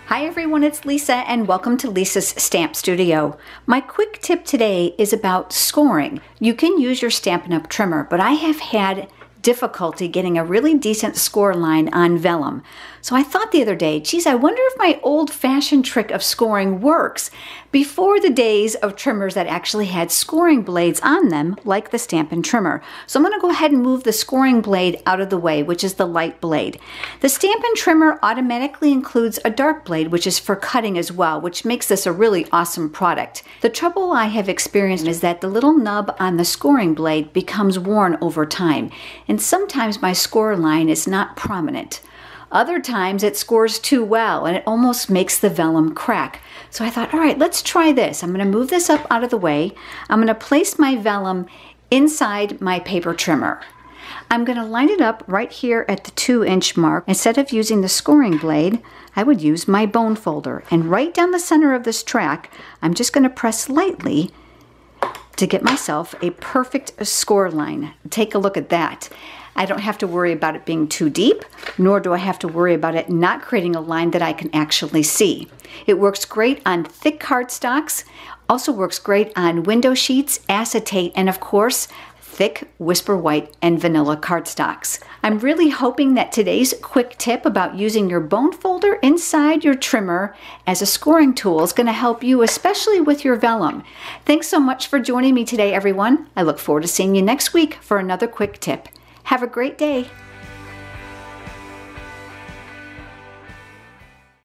Hi everyone, it's Lisa and welcome to Lisa's Stamp Studio. My quick tip today is about scoring. You can use your Stampin' Up! Trimmer, but I have had difficulty getting a really decent score line on vellum. So I thought the other day, geez, I wonder if my old-fashioned trick of scoring works. Before the days of trimmers that actually had scoring blades on them, like the Stampin' Trimmer. So I'm going to go ahead and move the scoring blade out of the way, which is the light blade. The Stampin' Trimmer automatically includes a dark blade, which is for cutting as well, which makes this a really awesome product. The trouble I have experienced is that the little nub on the scoring blade becomes worn over time, and sometimes my score line is not prominent. Other times it scores too well and it almost makes the vellum crack. So I thought, all right, let's try this. I'm going to move this up out of the way. I'm going to place my vellum inside my paper trimmer. I'm going to line it up right here at the 2-inch mark. Instead of using the scoring blade, I would use my bone folder. And right down the center of this track, I'm just going to press lightly to get myself a perfect score line. Take a look at that. I don't have to worry about it being too deep, nor do I have to worry about it not creating a line that I can actually see. It works great on thick cardstocks, also works great on window sheets, acetate, and of course, thick Whisper White and vanilla cardstocks. I'm really hoping that today's quick tip about using your bone folder inside your trimmer as a scoring tool is going to help you, especially with your vellum. Thanks so much for joining me today, everyone. I look forward to seeing you next week for another quick tip. Have a great day.